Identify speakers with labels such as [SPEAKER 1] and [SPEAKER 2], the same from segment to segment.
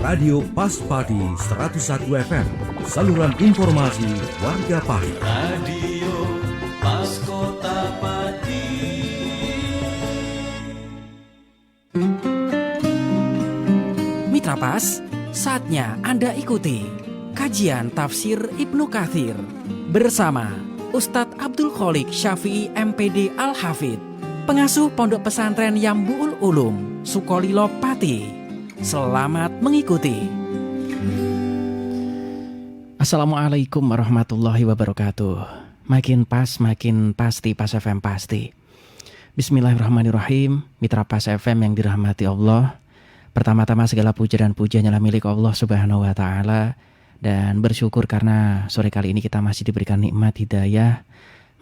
[SPEAKER 1] Radio Pas Padi 101 FM, saluran informasi warga Padi.
[SPEAKER 2] Radio Pas Kota Pati.
[SPEAKER 3] Mitra Pas, saatnya Anda ikuti kajian tafsir Ibnu Katsir bersama Ustadz Abdul Kholik Syafi'i MPD Al-Hafidh, pengasuh Pondok Pesantren Yambu'ul Ulum, Sukolilo Pati. Selamat mengikuti. Assalamualaikum warahmatullahi wabarakatuh. Makin pas, makin pasti, Pas FM pasti. Bismillahirrahmanirrahim. Mitra Pas FM yang dirahmati Allah, pertama-tama segala puja dan pujian adalah milik Allah Subhanahu wa Ta'ala. Dan bersyukur karena sore kali ini kita masih diberikan nikmat hidayah,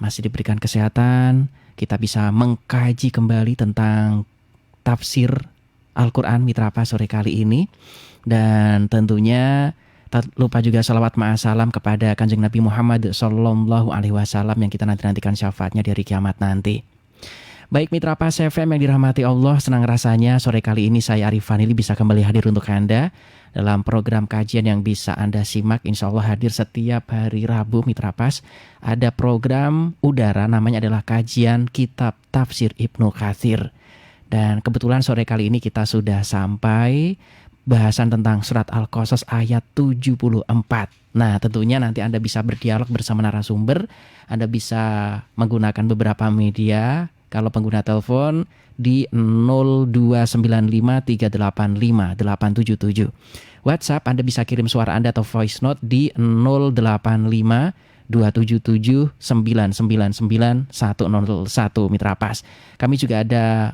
[SPEAKER 3] masih diberikan kesehatan, kita bisa mengkaji kembali tentang tafsir Al-Quran Mitra Pas sore kali ini. Dan tentunya tak lupa juga salawat ma'asalam kepada Kanjeng Nabi Muhammad Sallallahu Alaihi Wasallam yang kita nantikan syafaatnya di hari kiamat nanti. Baik Mitra Pas FM yang dirahmati Allah, senang rasanya sore kali ini saya Arif Fanili bisa kembali hadir untuk Anda dalam program kajian yang bisa Anda simak. Insya Allah hadir setiap hari Rabu Mitra Pas. Ada program udara namanya adalah kajian kitab tafsir Ibnu Katsir. Dan kebetulan sore kali ini kita sudah sampai bahasan tentang surat Al-Qasas ayat 74. Nah tentunya nanti Anda bisa berdialog bersama narasumber. Anda bisa menggunakan beberapa media. Kalau pengguna telepon di 02953858877. WhatsApp Anda bisa kirim suara Anda atau voice note di 085-277-999-101 Mitra Pas. Kami juga ada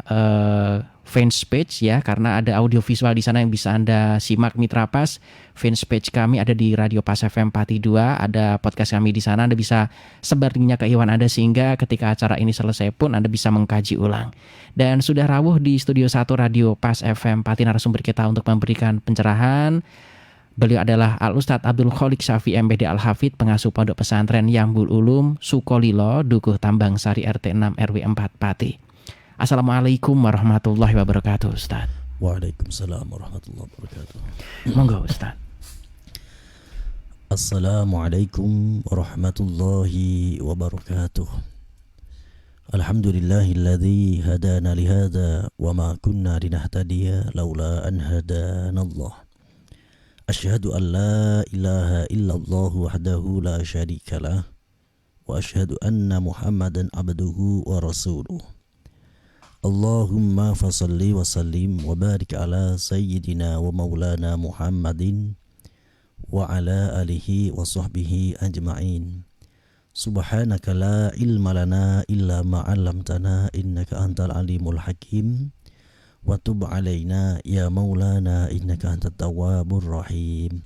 [SPEAKER 3] fanpage ya, karena ada audio visual di sana yang bisa Anda simak Mitra Pas. Fanpage kami ada di Radio Pas FM Pati 2, ada podcast kami di sana. Anda bisa sebar linknya ke iwan Anda sehingga ketika acara ini selesai pun Anda bisa mengkaji ulang. Dan sudah rawuh di Studio 1 Radio Pas FM Pati narasumber kita untuk memberikan pencerahan. Beliau adalah Al-Ustadz Abdul Kholik Syafi'i MPD Al-Hafidh, pengasuh Pondok Pesantren Yambu'ul Ulum, Sukolilo, Dukuh Tambang Sari RT 6 RW 4 Pati. Assalamualaikum warahmatullahi wabarakatuh, Ustaz.
[SPEAKER 4] Waalaikumsalam warahmatullahi wabarakatuh.
[SPEAKER 3] Monggo, Ustaz.
[SPEAKER 4] Assalamualaikum warahmatullahi wabarakatuh. Alhamdulillahilladzi hadana lihada wa ma kunna linahtadiya laula an hadanallah. Asyhadu an la ilaha illallah wahdahu la syarikalah wa asyhadu anna Muhammadan abduhu wa rasuluh. Allahumma fasalli wa sallim wa barik ala sayyidina wa maulana Muhammadin wa ala alihi wa sahbihi ajma'in. Subhanaka la ilma lana illa ma 'allamtana innaka antal alimul hakim. Wa tub alaina ya maulana innaka antat tawwabur rahim.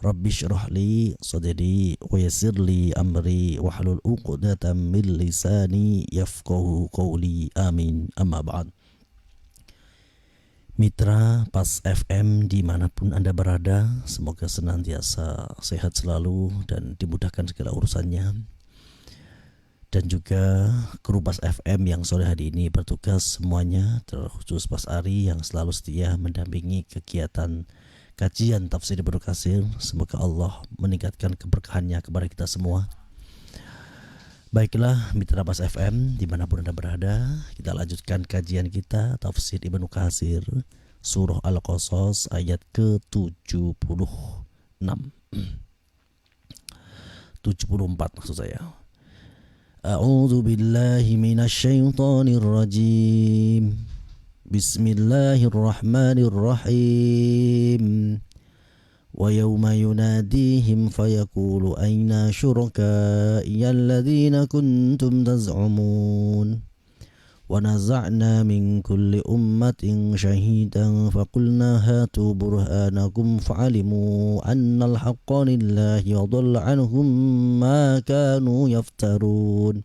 [SPEAKER 4] Rabbi shrah li sadri wa yassir li amri wahlul 'uqdatam min lisani yafqahu qawli. Amin. Amma ba'd. Mitra Pas FM dimanapun Anda berada, semoga senantiasa sehat selalu dan dimudahkan segala urusannya. Dan juga kru Pas FM yang sore hari ini bertugas semuanya, terkhusus Pas Ari yang selalu setia mendampingi kegiatan kajian tafsir Ibnu Katsir. Semoga Allah meningkatkan keberkahannya kepada kita semua. Baiklah Mitra Pas FM dimanapun Anda berada, kita lanjutkan kajian kita tafsir Ibnu Katsir surah Al-Qasas ayat ke-76 74 maksud saya. A'udzu billahi minasy syaithanir rajim. Bismillahirrahmanirrahim. Wa yawma yunadihim fayaqulu ayna syurakaiya alladhina kuntum taz'umun. Wa naza'na min kulli ummatin shahidan faqulna hatu burhanakum fa'alimu anna al-haqqa lillahi wa dhalla anhum ma kanu yaftarun.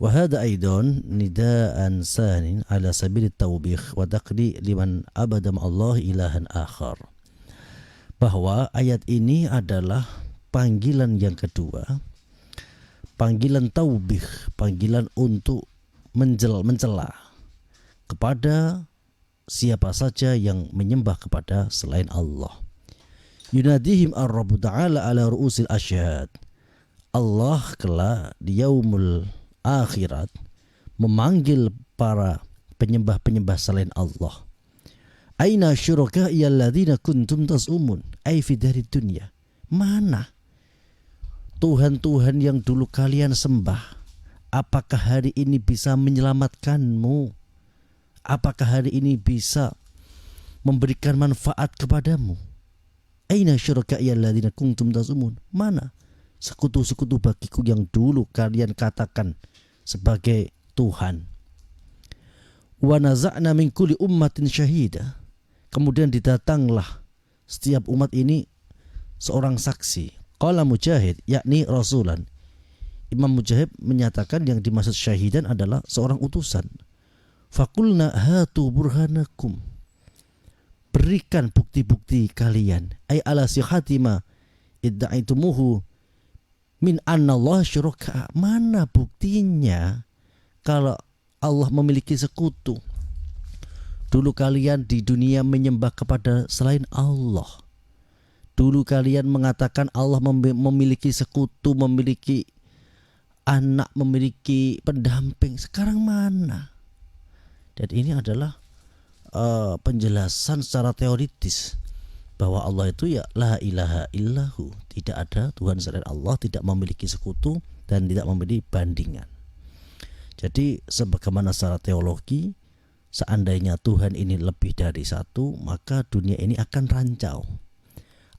[SPEAKER 4] Wa hadha aidan nidaan sanin ala sabil at-tawbikh wa taqdi liman abada ma'allah ilahan akhar. Bahwa ayat ini adalah panggilan yang kedua, panggilan taubih, panggilan untuk mencela kepada siapa saja yang menyembah kepada selain Allah. Yunadihim ar-Rabbu ta'ala ala ru'usil asyhad. Allah kelak di yaumul akhirat memanggil para penyembah-penyembah selain Allah. Aina syuraka'i alladzina kuntum tas'umun ay fi dari dunya. Mana Tuhan-Tuhan yang dulu kalian sembah? Apakah hari ini bisa menyelamatkanmu? Apakah hari ini bisa memberikan manfaat kepadamu? Aina syuraka'i alladzina kuntum tas'umun. Mana sekutu-sekutu bagiku yang dulu kalian katakan sebagai Tuhan? Wa naza'na min kulli ummatin syahida. Kemudian didatanglah setiap umat ini seorang saksi. Qala Mujahid, yakni rasulan. Imam Mujahid menyatakan yang dimaksud syahidan adalah seorang utusan. Faqulna hatu burhanakum. Berikan bukti-bukti kalian. Ay ala sihhati ma idda'itumuhu min anna Allah syuraka. Mana buktinya kalau Allah memiliki sekutu? Dulu kalian di dunia menyembah kepada selain Allah. Dulu kalian mengatakan Allah memiliki sekutu, memiliki anak, memiliki pendamping. Sekarang mana? Dan ini adalah penjelasan secara teoritis bahwa Allah itu ya la ilaha illahu, tidak ada Tuhan selain Allah, tidak memiliki sekutu dan tidak memiliki bandingan. Jadi sebagaimana secara teologi, seandainya Tuhan ini lebih dari satu, maka dunia ini akan rancau,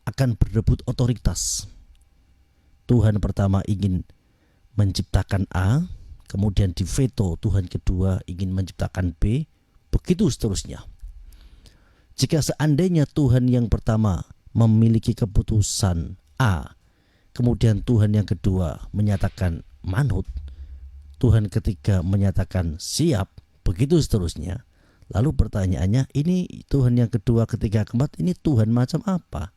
[SPEAKER 4] akan berebut otoritas. Tuhan pertama ingin menciptakan A, kemudian diveto Tuhan kedua ingin menciptakan B, begitu seterusnya. Jika seandainya Tuhan yang pertama memiliki keputusan A, kemudian Tuhan yang kedua menyatakan manut, Tuhan ketiga menyatakan siap, begitu seterusnya. Lalu pertanyaannya, ini Tuhan yang kedua, ketiga, keempat, ini Tuhan macam apa?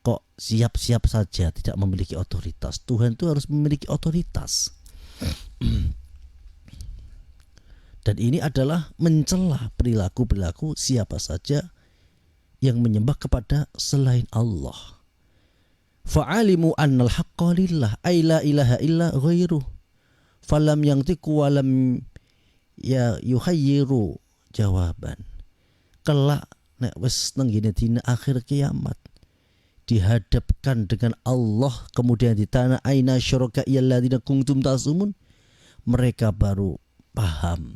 [SPEAKER 4] Kok siap-siap saja tidak memiliki otoritas? Tuhan itu harus memiliki otoritas. Dan ini adalah mencela perilaku-perilaku siapa saja yang menyembah kepada selain Allah. Fa'alimu annal haqqa lillah ay la ilaha illa ghairuh. Falam yantiqu walam ya yuhayyiru jawaban. Kelak nek wis nang dina akhir kiamat dihadapkan dengan Allah, kemudian ditanya aina syuraka alladzina kuntum tasumun, mereka baru paham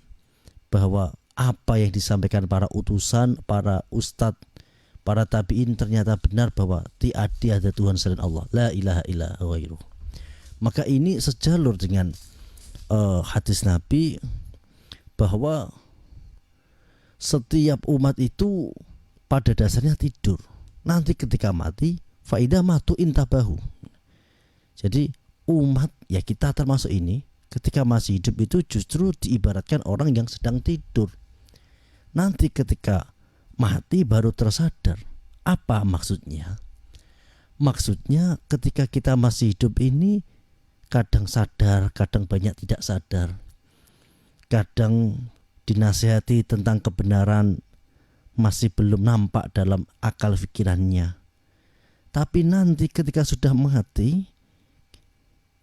[SPEAKER 4] bahwa apa yang disampaikan para utusan, para ustadz, para tabi'in ternyata benar, bahwa tiada Tuhan selain Allah, la ilaha illa ghairuh. Maka ini sejalur dengan hadis Nabi bahwa setiap umat itu pada dasarnya tidur. Nanti ketika mati, faida matu intabahu. Jadi umat, ya kita termasuk ini, ketika masih hidup itu justru diibaratkan orang yang sedang tidur. Nanti ketika mati baru tersadar. Apa maksudnya? Maksudnya ketika kita masih hidup ini kadang sadar, kadang banyak tidak sadar. Kadang dinasihati tentang kebenaran masih belum nampak dalam akal pikirannya. Tapi nanti ketika sudah mati,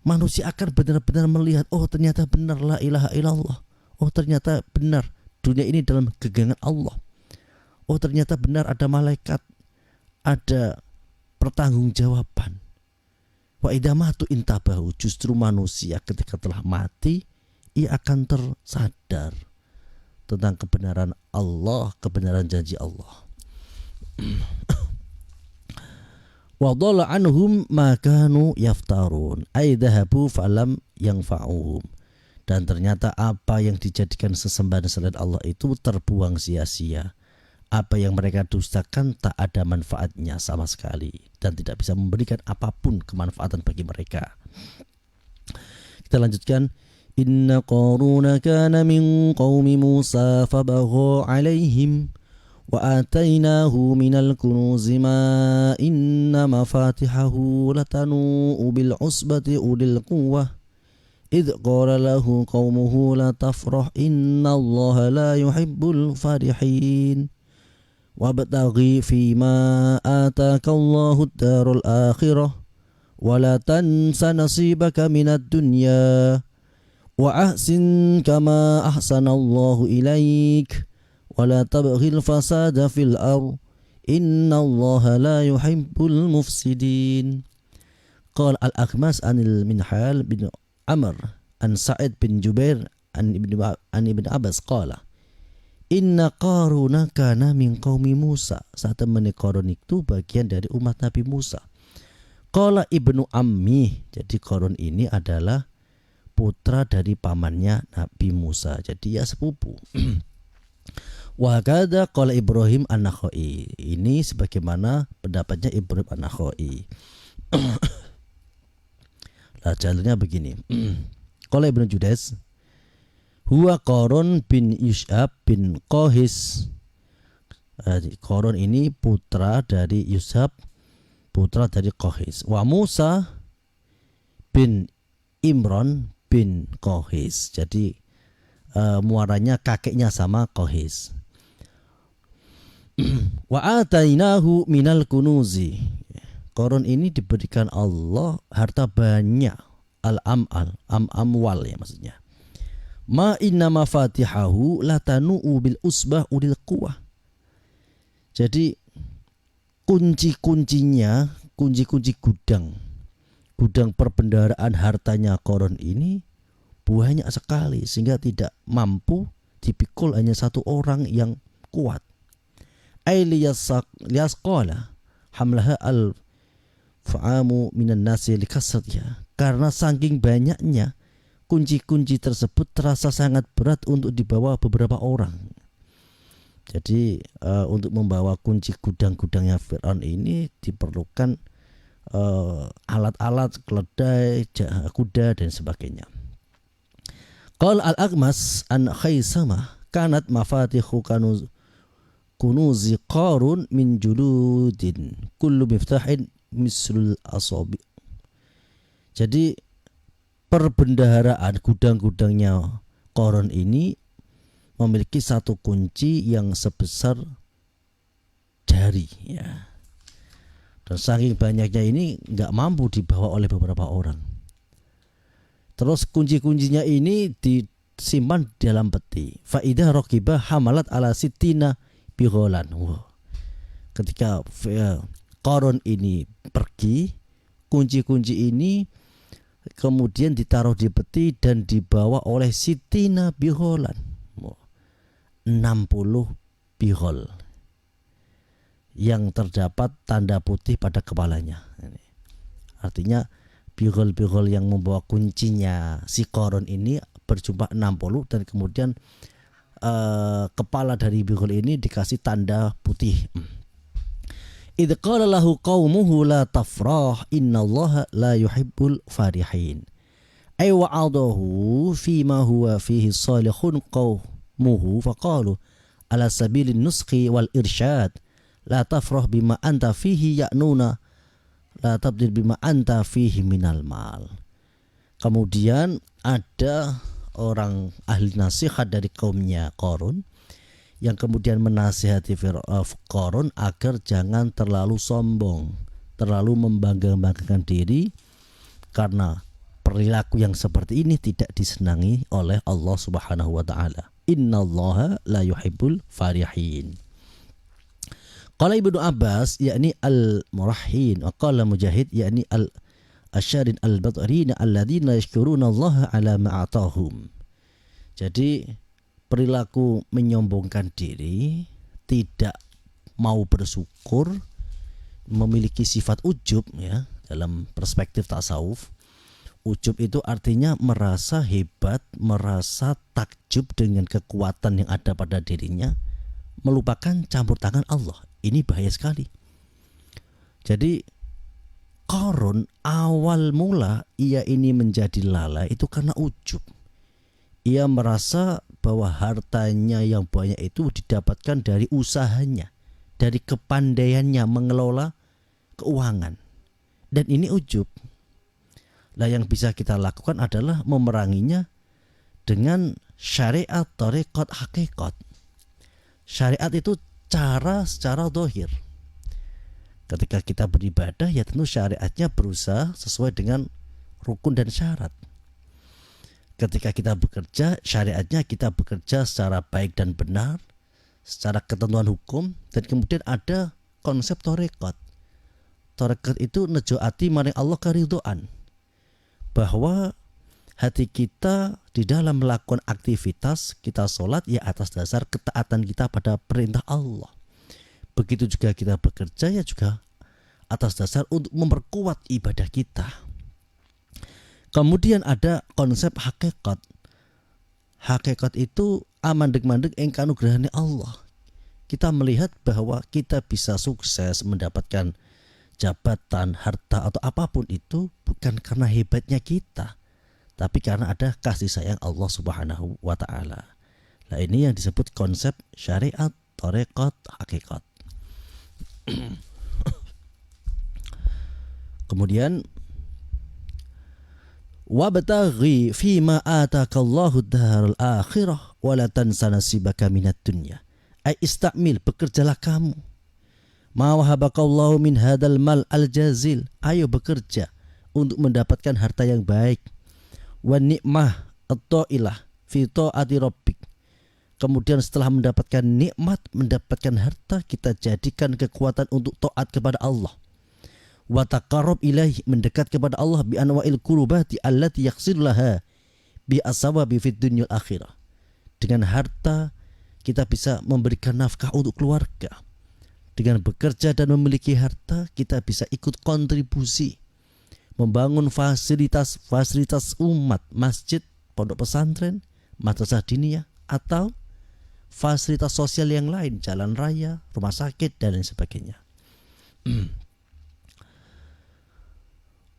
[SPEAKER 4] manusia akan benar-benar melihat, oh ternyata benar la ilaha illallah. Oh ternyata benar dunia ini dalam genggaman Allah. Oh ternyata benar ada malaikat, ada pertanggungjawaban. Wa idza matu intabahu, justru manusia ketika telah mati ia akan tersadar tentang kebenaran Allah, kebenaran janji Allah. Wa dhalla anhum ma kanu yaftarun ay dhahabu falam yanfa'uhum, dan ternyata apa yang dijadikan sesembahan selain Allah itu terbuang sia-sia. Apa yang mereka dustakan tak ada manfaatnya sama sekali dan tidak bisa memberikan apapun kemanfaatan bagi mereka. Kita lanjutkan. Inna Qaruna kana min qaumi Musa fabagha alaihim wa atainahu minal kunuzi ma inna mafatihahu latanu bil usbati ulil quwwah إذ قال له قومه لا تفرح إن الله لا يحب الفرحين وابتغي فيما آتاك الله الدار الآخرة ولا تنس نصيبك من الدنيا وأحسن كما أحسن الله إليك ولا تبغي الفساد في الأرض إن الله لا يحب المفسدين. قال الأخمس عن المنحال بن عمر عن سعيد بن جبير عن ابن عباس قال Inna Qaruna kana min qaumi Musa. Saat temani Qarun itu bagian dari umat Nabi Musa. Qala ibnu ammi. Jadi Qarun ini adalah putra dari pamannya Nabi Musa. Jadi ya sepupu. Wa kada qala Ibrahim an-Nakhai. Ini sebagaimana pendapatnya Ibrahim an-Nakhai. Lah jalurnya begini. Qala Ibnu Judes Huwa Qarun bin Yushab bin Qahis. Qarun ini putra dari Yushab, putra dari Qahis. Wa Musa bin Imran bin Qahis. Jadi muaranya kakeknya sama Qahis. Wa atainahu minal kunuzi. Qarun ini diberikan Allah harta banyak. Al-amwal ya maksudnya. Ma inna mafatihahu latanu'u bil usbah ulil quwah. Jadi kunci-kunci gudang perbendaharaan hartanya Qarun ini banyak sekali sehingga tidak mampu dipikul hanya satu orang yang kuat. Liyasqala hamlaha al fa'amu minan nasi likasratiha. Karena saking banyaknya kunci-kunci tersebut terasa sangat berat untuk dibawa beberapa orang. Jadi untuk membawa kunci gudang-gudangnya Fir'aun ini diperlukan alat-alat, keledai, kuda dan sebagainya. Qal al-Aghmas an Khaisamah kanat mafatihu kunuzi Qarun min juludin kullu miftahin mislul asabi. Jadi perbendaharaan gudang-gudangnya Qarun ini memiliki satu kunci yang sebesar jari ya. Dan saking banyaknya ini nggak mampu dibawa oleh beberapa orang. Terus kunci-kuncinya ini disimpan di dalam peti. Faidah rokibah hamalat ala sitina bigholan. Wow. Ketika Qarun ini pergi, kunci-kunci ini kemudian ditaruh di peti dan dibawa oleh sitina bigholan. 60 bighol yang terdapat tanda putih pada kepalanya. Artinya bighol-bighol yang membawa kuncinya si Qarun ini berjumlah 60 dan kemudian kepala dari bighol ini dikasih tanda putih. Idh qala lahu qaumuhu la tafrah innallaha la yuhibbul farihin. Ay wa'adahu fima huwa fihi salihun qaumuhu faqalu ala sabilin nusqi wal irsyad la tafrah bima anta fihi ya'nuna la tabdil bima anta fihi minal mal. Kemudian ada orang ahli nasihat dari kaumnya Qarun yang kemudian menasihati Qarun agar jangan terlalu sombong, terlalu membangga-banggakan diri, karena perilaku yang seperti ini tidak disenangi oleh Allah Subhanahu wa taala. Innallaha la yuhibbul farihin. Qala Ibnu Abbas yakni al-murahin wa qala Mujahid yakni al-asyarin al-badrin alladzina yashkuruna Allah ala ma atahum. Jadi perilaku menyombongkan diri, tidak mau bersyukur, memiliki sifat ujub ya, dalam perspektif tasawuf. Ujub itu artinya merasa hebat, merasa takjub dengan kekuatan yang ada pada dirinya, melupakan campur tangan Allah. Ini bahaya sekali. Jadi Qarun awal mula ia ini menjadi lalai itu karena ujub. Ia merasa bahwa hartanya yang banyak itu didapatkan dari usahanya, dari kepandaiannya mengelola keuangan. Dan ini ujub. Nah, yang bisa kita lakukan adalah memeranginya dengan syariat, thariqat, hakikat. Syariat itu cara secara zahir. Ketika kita beribadah, ya tentu syariatnya berusaha sesuai dengan rukun dan syarat. Ketika kita bekerja, syariatnya kita bekerja secara baik dan benar, secara ketentuan hukum. Dan kemudian ada konsep thariqat. Thariqat itu nejo ati maring Allah karidhoan, bahwa hati kita di dalam melakukan aktivitas, kita sholat ya atas dasar ketaatan kita pada perintah Allah. Begitu juga kita bekerja ya juga atas dasar untuk memperkuat ibadah kita. Kemudian ada konsep hakikat. Hakikat itu amandeg-mandeg engkang anugerahane Allah. Kita melihat bahwa kita bisa sukses mendapatkan jabatan, harta atau apapun itu bukan karena hebatnya kita, tapi karena ada kasih sayang Allah Subhanahu wa taala. Nah, ini yang disebut konsep syariat, thariqat, hakikat. Kemudian wabtaghi fima atakallahu ad-darul akhirah wa la tansa nasibaka minad dunya. Ai istamil, bekerjalah kamu. Ma wahabakallahu min hadal mal al-jazil. Ayo bekerja untuk mendapatkan harta yang baik. Wa ni'mah at-ta'ilah fi ta'ati rabbik. Kemudian setelah mendapatkan nikmat, mendapatkan harta, kita jadikan kekuatan untuk taat kepada Allah. Wa taqarrub ilaihi, mendekat kepada Allah bi anwa'il qurbati allati yaqsidullaha bi asawabi fid dunyal akhirah. Dengan harta kita bisa memberikan nafkah untuk keluarga. Dengan bekerja dan memiliki harta, kita bisa ikut kontribusi membangun fasilitas umat, masjid, pondok pesantren, madrasah diniyah, atau fasilitas sosial yang lain, jalan raya, rumah sakit, dan lain sebagainya.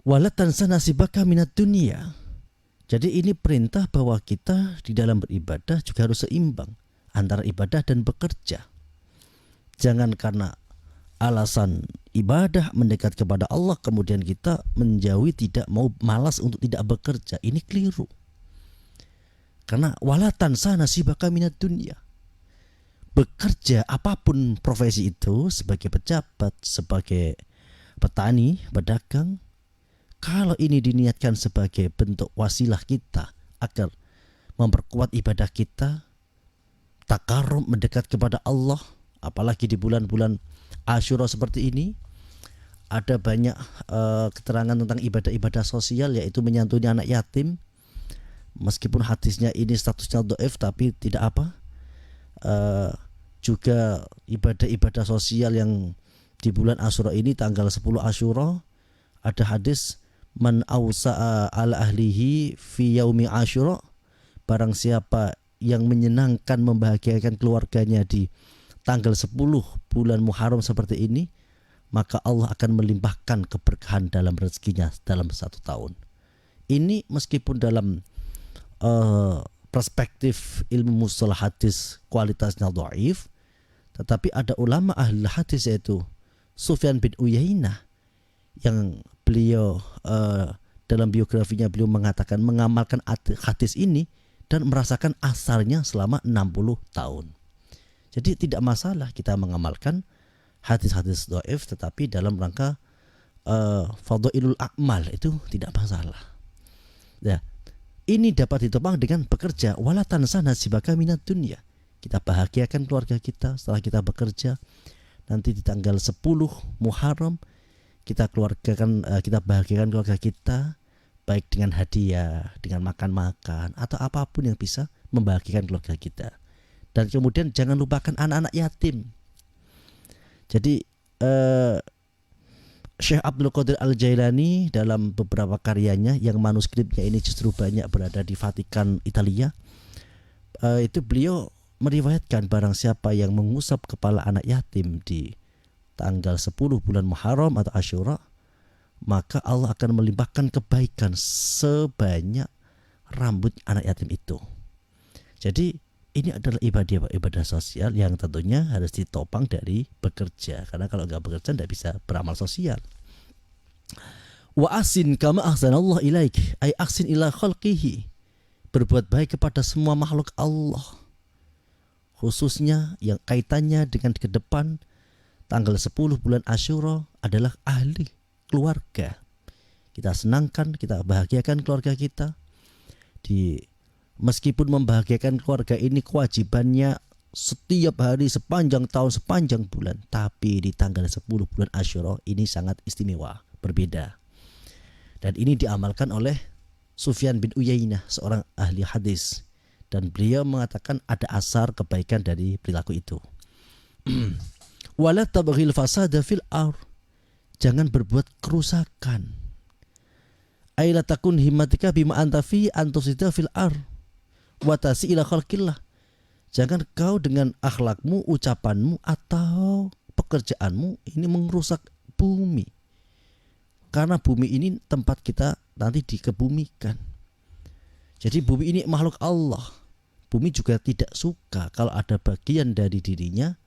[SPEAKER 4] Walatan sanasibaka minat dunia. Jadi ini perintah bahwa kita di dalam beribadah juga harus seimbang antara ibadah dan bekerja. Jangan karena alasan ibadah mendekat kepada Allah kemudian kita menjauhi, tidak mau, malas untuk tidak bekerja. Ini keliru. Karena walatan sanasibaka minat dunia. Bekerja apapun profesi itu, sebagai pejabat, sebagai petani, pedagang, kalau ini diniatkan sebagai bentuk wasilah kita agar memperkuat ibadah kita, takarrum, mendekat kepada Allah, apalagi di bulan-bulan Asyura seperti ini, ada banyak keterangan tentang ibadah-ibadah sosial, yaitu menyantuni anak yatim. Meskipun hadisnya ini statusnya dhaif, tapi tidak apa. Juga ibadah-ibadah sosial yang di bulan Asyura ini, tanggal 10 Asyura, ada hadis man awsa'a ala ahlihi fi yaumi Asyura, barang siapa yang menyenangkan, membahagiakan keluarganya di tanggal 10 bulan Muharram seperti ini, maka Allah akan melimpahkan keberkahan dalam rezekinya dalam 1 tahun. Ini meskipun dalam perspektif ilmu mustalah hadis kualitasnya dhaif, tetapi ada ulama ahli hadis yaitu Sufyan bin Uyainah yang beliau dalam biografinya beliau mengatakan mengamalkan hadis ini dan merasakan asarnya selama 60 tahun. Jadi tidak masalah kita mengamalkan hadis-hadis dhaif, tetapi dalam rangka fadhailul a'mal itu tidak masalah. Ya, ini dapat ditopang dengan bekerja. Wala tansa nasibaka minad dunya. Kita bahagiakan keluarga kita setelah kita bekerja. Nanti di tanggal 10 Muharram kita bahagiakan keluarga kita, baik dengan hadiah, dengan makan-makan, atau apapun yang bisa membahagiakan keluarga kita. Dan kemudian jangan lupakan anak-anak yatim. Jadi Syekh Abdul Qadir Al-Jailani dalam beberapa karyanya yang manuskripnya ini justru banyak berada di Vatikan, Italia, itu beliau meriwayatkan barang siapa yang mengusap kepala anak yatim di tanggal 10 bulan Muharram atau Asyura, maka Allah akan melimpahkan kebaikan sebanyak rambut anak yatim itu. Jadi ini adalah ibadah sosial yang tentunya harus ditopang dari bekerja, karena kalau nggak bekerja tidak bisa beramal sosial. Wa asin kama ahsanallah ilaik, ay ahsin ila khalqihi. Berbuat baik kepada semua makhluk Allah. Khususnya yang kaitannya dengan ke depan tanggal 10 bulan Asyura adalah ahli keluarga. Kita senangkan, kita bahagiakan keluarga kita. Meskipun membahagiakan keluarga ini kewajibannya setiap hari sepanjang tahun, sepanjang bulan, tapi di tanggal 10 bulan Asyura ini sangat istimewa, berbeda. Dan ini diamalkan oleh Sufyan bin Uyainah, seorang ahli hadis, dan beliau mengatakan ada asar kebaikan dari perilaku itu. Wala tabghil fasada fil ardh, jangan berbuat kerusakan. Aila takun himmatika bima anta fi antusida fil ardh wa tasi ila khalqillah. Jangan kau dengan akhlakmu, ucapanmu atau pekerjaanmu ini merusak bumi. Karena bumi ini tempat kita nanti dikebumikan. Jadi bumi ini makhluk Allah. Bumi juga tidak suka kalau ada bagian dari dirinya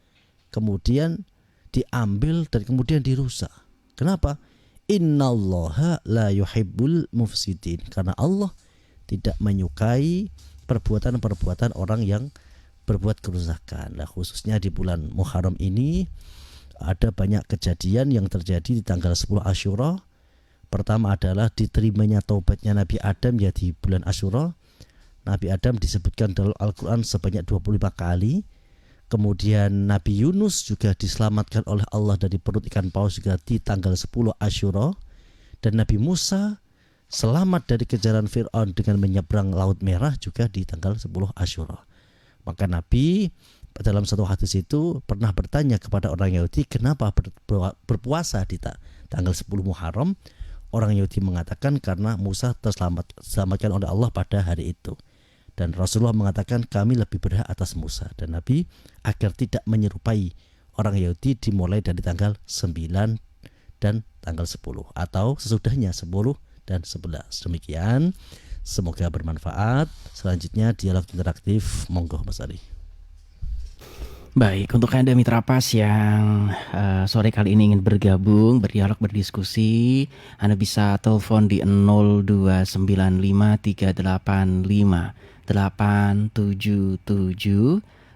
[SPEAKER 4] kemudian diambil dan kemudian dirusak. Kenapa? Innallaha la yuhibbul mufsidin. Karena Allah tidak menyukai perbuatan-perbuatan orang yang berbuat kerusakan. Nah, khususnya di bulan Muharram ini ada banyak kejadian yang terjadi di tanggal 10 Asyura. Pertama adalah diterimanya taubatnya Nabi Adam ya di bulan Asyura. Nabi Adam disebutkan dalam Al-Quran sebanyak 25 kali. Kemudian Nabi Yunus juga diselamatkan oleh Allah dari perut ikan paus juga di tanggal 10 Asyura. Dan Nabi Musa selamat dari kejaran Fir'aun dengan menyeberang Laut Merah juga di tanggal 10 Asyura. Maka Nabi dalam satu hadis itu pernah bertanya kepada orang Yahudi, kenapa berpuasa di tanggal 10 Muharram? Orang Yahudi mengatakan karena Musa terselamatkan oleh Allah pada hari itu. Dan Rasulullah mengatakan kami lebih berhak atas Musa. Dan Nabi agar tidak menyerupai orang Yahudi dimulai dari tanggal 9 dan tanggal 10 atau sesudahnya 10 dan 11. Demikian, semoga bermanfaat. Selanjutnya dialog interaktif, monggo Mas Ali.
[SPEAKER 3] Baik, untuk Anda mitra pas yang sore kali ini ingin bergabung, berdialog, berdiskusi, Anda bisa telepon di 02153858877,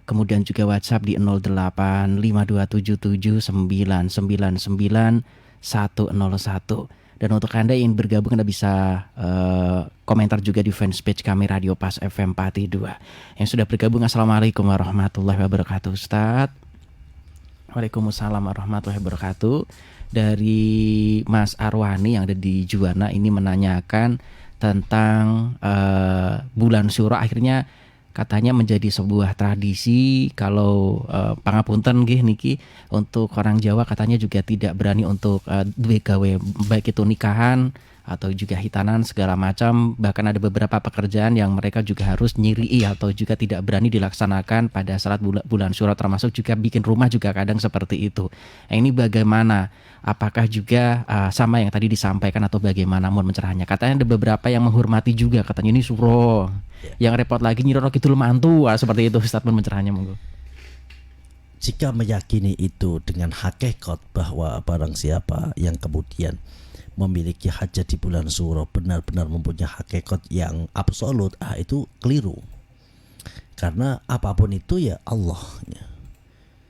[SPEAKER 3] kemudian juga WhatsApp di 085277999101. Dan untuk Anda yang bergabung, Anda bisa komentar juga di fanpage kami Radio Pas FM Pati 2. Yang sudah bergabung, Assalamualaikum warahmatullahi wabarakatuh Ustadz. Waalaikumsalam warahmatullahi wabarakatuh. Dari Mas Arwani yang ada di Juwana ini menanyakan tentang bulan Syuro akhirnya katanya menjadi sebuah tradisi kalau pangapunten nggih niki untuk orang Jawa katanya juga tidak berani untuk duwe gawe baik itu nikahan atau juga hitanan segala macam, bahkan ada beberapa pekerjaan yang mereka juga harus nyiri atau juga tidak berani dilaksanakan pada saat bulan Syuro, termasuk juga bikin rumah juga kadang seperti itu. Nah, ini bagaimana? Apakah juga sama yang tadi disampaikan atau bagaimana mohon pencerahannya? Katanya ada beberapa yang menghormati juga, katanya ini Syuro. Yang repot lagi Nyi Roro Kidul mantu, seperti itu Ustaz, mohon pencerahannya monggo.
[SPEAKER 4] Jika meyakini itu dengan hakikat bahwa barang siapa yang kemudian memiliki hajat di bulan Syuro benar-benar mempunyai hakikat yang absolut, itu keliru. Karena apapun itu ya Allah.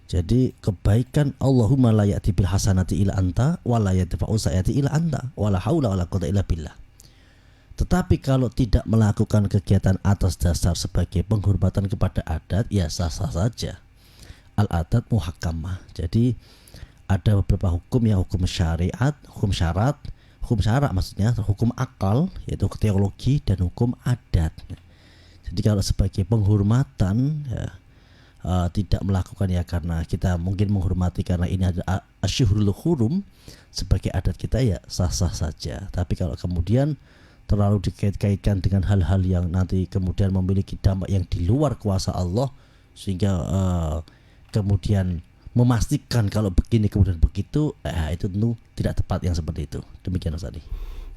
[SPEAKER 4] Jadi kebaikan Allahumma la ya'ti bil hasanati ila anta wa la yadfa'u sayyi'ati ila anta wa la haula wa la quwwata illa billah. Tetapi kalau tidak melakukan kegiatan atas dasar sebagai penghormatan kepada adat, ya sah-sah saja. Al-adat muhakkamah. Jadi ada beberapa hukum yang hukum syariat, hukum syarat, hukum syarak maksudnya, hukum akal yaitu teologi dan hukum adat. Jadi kalau sebagai penghormatan ya, tidak melakukan ya karena kita mungkin menghormati karena ini adalah asyhurul hurum sebagai adat kita, ya sah-sah saja. Tapi kalau kemudian terlalu dikait-kaitkan dengan hal-hal yang nanti kemudian memiliki dampak yang di luar kuasa Allah sehingga kemudian memastikan kalau begini kemudian begitu, itu tentu tidak tepat yang seperti itu. Demikian Ustaz.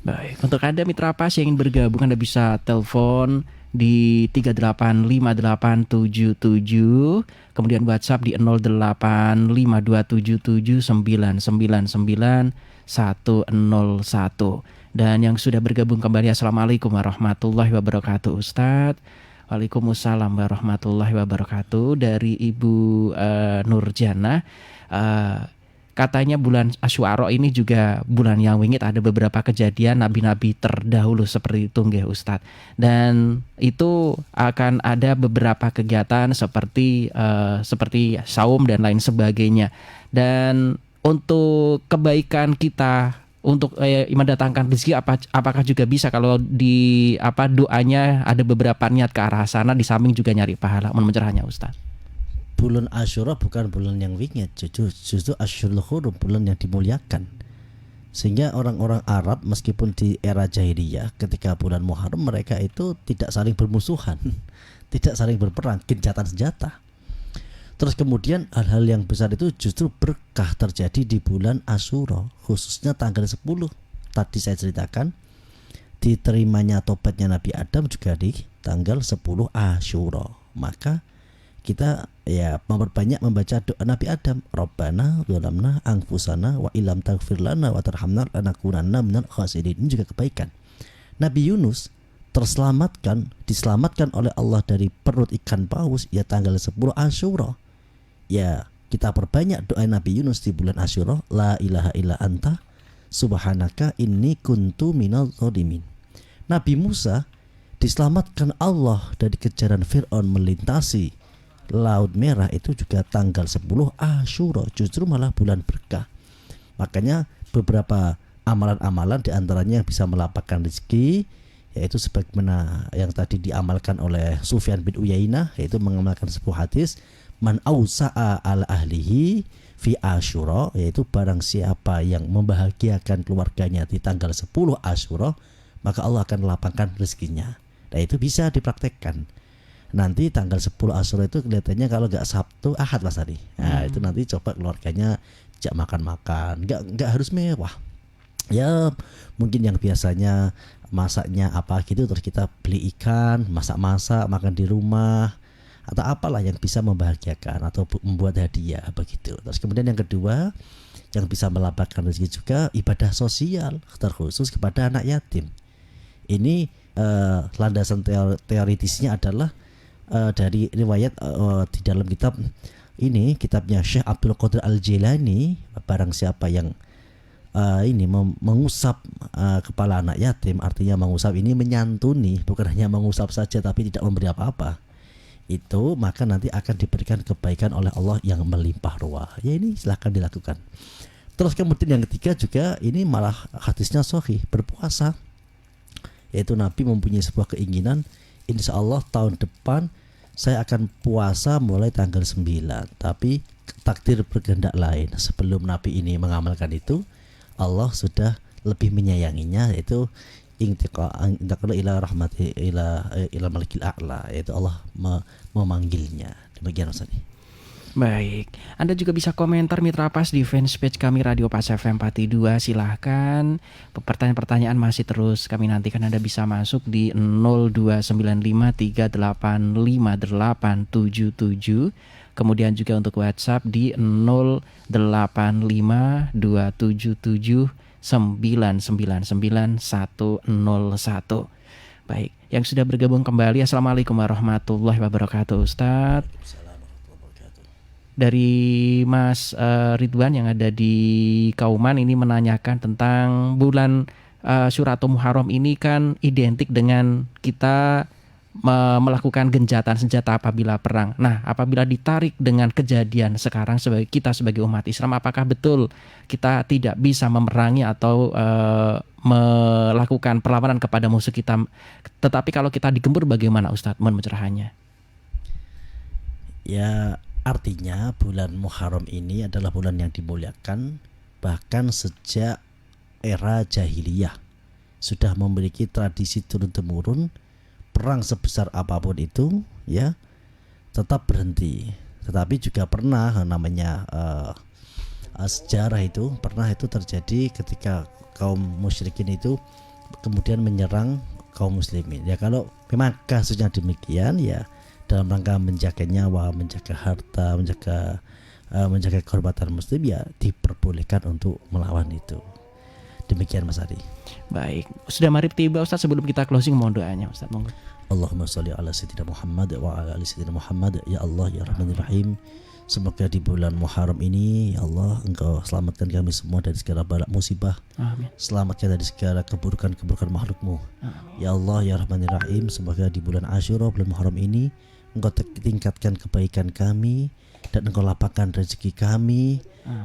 [SPEAKER 3] Baik, untuk Anda mitra pas yang ingin bergabung, Anda bisa telepon di 385877, kemudian WhatsApp di 0852779999101. Dan yang sudah bergabung kembali, Assalamualaikum warahmatullahi wabarakatuh Ustadz. Waalaikumsalam warahmatullahi wabarakatuh. Dari Ibu Nurjana, katanya bulan Asyura ini juga bulan yang wingit, ada beberapa kejadian nabi-nabi terdahulu seperti itu nggih Ustadz. Dan itu akan ada beberapa kegiatan seperti saum dan lain sebagainya. Dan untuk kebaikan kita, untuk mendatangkan rezeki, apakah juga bisa kalau di doanya ada beberapa niat ke arah sana, di samping juga nyari pahala? Mohon pencerahannya Ustaz.
[SPEAKER 4] Bulan Asyura bukan bulan yang wingit, justru Asyurul Hurum, bulan yang dimuliakan. Sehingga orang-orang Arab meskipun di era jahiliyah, ketika bulan Muharram mereka itu tidak saling bermusuhan, tidak saling berperang, gencatan senjata. Terus kemudian hal-hal yang besar itu justru berkah terjadi di bulan Asyura, khususnya tanggal 10. Tadi saya ceritakan diterimanya tobatnya Nabi Adam juga di tanggal 10 Asyura. Maka kita ya memperbanyak membaca doa Nabi Adam, Rabbana dzalamna anfusana wa illam taghfir lana wa tarhamna lanakunanna minal khasirin. Ini juga kebaikan. Nabi Yunus diselamatkan oleh Allah dari perut ikan paus ya tanggal 10 Asyura. Ya, kita perbanyak doa Nabi Yunus di bulan Asyura, la ilaha illa anta subhanaka inni kuntu minadz dzalimin. Nabi Musa diselamatkan Allah dari kejaran Fir'aun melintasi Laut Merah, itu juga tanggal 10 Asyura, justru malah bulan berkah. Makanya beberapa amalan-amalan diantaranya yang bisa melapangkan rezeki, yaitu sebagaimana yang tadi diamalkan oleh Sufyan bin Uyainah, yaitu mengamalkan sebuah hadis, man ausa'a ala ahlihi fi Asyura, yaitu barang siapa yang membahagiakan keluarganya di tanggal 10 Asyura, maka Allah akan lapangkan rezekinya. Nah, itu bisa dipraktekkan. Nanti tanggal 10 Asyura itu kelihatannya kalau nggak Sabtu, Ahad Mas Ari. Nah, itu nanti coba keluarganya ajak makan-makan, nggak harus mewah. Ya, mungkin yang biasanya masaknya apa gitu, terus kita beli ikan, masak-masak, makan di rumah, atau apalah yang bisa membahagiakan atau membuat hadiah begitu. Terus kemudian yang kedua, yang bisa melapangkan rezeki juga ibadah sosial terkhusus kepada anak yatim. Ini landasan teoritisnya adalah dari riwayat di dalam kitab ini, kitabnya Syekh Abdul Qadir Al-Jilani. Barang siapa yang mengusap kepala anak yatim, artinya mengusap ini menyantuni, bukan hanya mengusap saja tapi tidak memberi apa-apa, itu maka nanti akan diberikan kebaikan oleh Allah yang melimpah ruah. Ya, ini silahkan dilakukan. Terus kemudian yang ketiga juga, ini malah hadisnya sahih, berpuasa. Yaitu Nabi mempunyai sebuah keinginan, insya Allah tahun depan saya akan puasa mulai tanggal 9. Tapi takdir berkehendak lain. Sebelum Nabi ini mengamalkan itu, Allah sudah lebih menyayanginya, yaitu intiqal ila rahmati ila malikil a'la, yaitu Allah memanggilnya. Demikian Ustaz.
[SPEAKER 3] Baik, Anda juga bisa komentar Mitra Pas di fanspage kami Radio Pas FM 42. Silahkan, pertanyaan-pertanyaan masih terus kami nantikan. Anda bisa masuk di 0295385877. Kemudian juga untuk WhatsApp di 085277999101. Baik, yang sudah bergabung kembali, Assalamualaikum warahmatullahi wabarakatuh Ustadz. Dari Mas Ridwan yang ada di Kauman ini menanyakan tentang bulan Syura atau Muharram ini kan identik dengan kita melakukan gencatan senjata apabila perang. Nah, apabila ditarik dengan kejadian sekarang kita sebagai umat Islam, apakah betul kita tidak bisa memerangi atau melakukan perlawanan kepada musuh kita? Tetapi kalau kita digempur bagaimana Ustadz? Mohon pencerahannya.
[SPEAKER 4] Ya, artinya bulan Muharram ini adalah bulan yang dimuliakan, bahkan sejak era jahiliyah sudah memiliki tradisi turun-temurun. Perang sebesar apapun itu ya tetap berhenti. Tetapi juga pernah namanya sejarah itu terjadi ketika kaum musyrikin itu kemudian menyerang kaum muslimin. Ya, kalau memang kasusnya demikian, ya dalam rangka menjaga nyawa, menjaga harta, menjaga kehormatan muslim, ya diperbolehkan untuk melawan itu. Demikian Mas Adi.
[SPEAKER 3] Baik, sudah maghrib tiba Ustaz, sebelum kita closing mohon doanya Ustaz, monggo.
[SPEAKER 4] Allahumma sholli ala sayyidina Muhammad wa ala ali sayyidina Muhammad. Ya Allah ya Rahmanir Rahim, semoga di bulan Muharram ini ya Allah Engkau selamatkan kami semua dari segala bala musibah.
[SPEAKER 3] Amin.
[SPEAKER 4] Selamatkan dari segala keburukan-keburukan makhluk-Mu. Ya Allah ya Rahmanir Rahim, semoga di bulan Asyura, bulan Muharram ini Engkau tingkatkan kebaikan kami, dan Engkau lapangkan rezeki kami,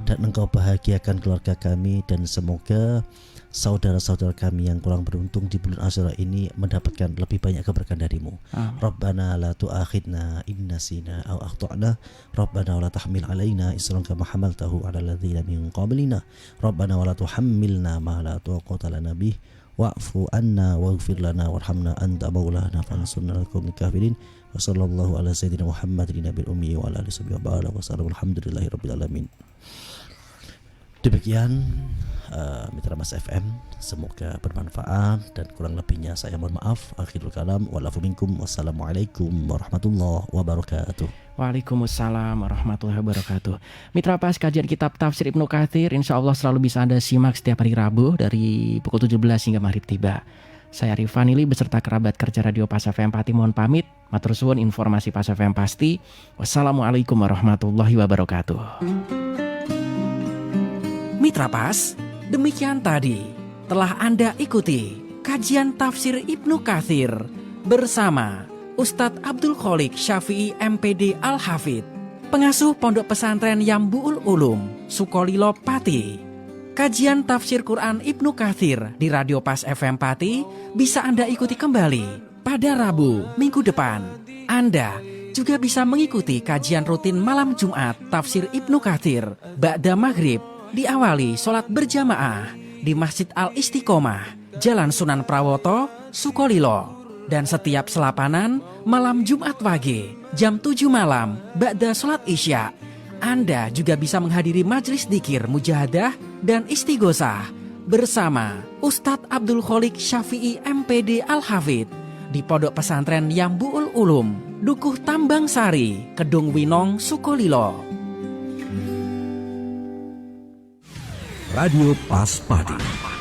[SPEAKER 4] dan Engkau bahagiakan keluarga kami, dan semoga saudara-saudara kami yang kurang beruntung di bulan Asyura ini mendapatkan lebih banyak keberkahan dari-Mu. Rabbana la tu'akhidna in nasina aw akhtana, Rabbana wa la tahmil alaina isran kama hamaltahu 'alal ladzina min qablina, Rabbana wa la tuhammilna ma la taqata lana bih, wa'fu anna waghfir lana warhamna anta maulana fansurna 'alal qaumil kafirin. Wa sallallahu ala sayyidina Muhammadin nabiyil ummi wa ala alihi wa sallam. Alhamdulillahirabbil alamin. Demikian Mitra Mas FM, semoga bermanfaat, dan kurang lebihnya saya mohon maaf. Akhirul kalam, walafu minkum, wassalamualaikum warahmatullahi wabarakatuh.
[SPEAKER 3] Waalaikumsalam warahmatullahi wabarakatuh. Mitra Pas, kajian kitab tafsir Ibnu Katsir insya Allah selalu bisa Anda simak setiap hari Rabu dari pukul 17 hingga maghrib tiba. Saya Rifanili beserta kerabat kerja Radio Pas FM Pati mohon pamit. Matur suwun informasi Pas FM pasti. Wassalamualaikum warahmatullahi wabarakatuh. Mitra Pas, demikian tadi telah Anda ikuti kajian tafsir Ibnu Katsir bersama Ustadz Abdul Kholiq Syafi'i MPD Al-Hafidh, pengasuh Pondok Pesantren Yambu'ul Ulum, Sukolilo Pati. Kajian tafsir Quran Ibnu Katsir di Radio Pas FM Pati bisa Anda ikuti kembali pada Rabu minggu depan. Anda juga bisa mengikuti kajian rutin malam Jumat tafsir Ibnu Katsir ba'da maghrib, diawali sholat berjamaah di Masjid Al-Istiqomah, Jalan Sunan Prawoto, Sukolilo. Dan setiap selapanan malam Jumat Wage, jam 7 malam, ba'da sholat Isya. Anda juga bisa menghadiri majelis dzikir mujahadah dan istighosah bersama Ustadz Abdul Kholiq Syafi'i MPD Al-Hafidh di Pondok Pesantren Yambu'ul Ulum, Dukuh Tambang Sari, Kedung Winong, Sukolilo.
[SPEAKER 1] Radio Pas Pati.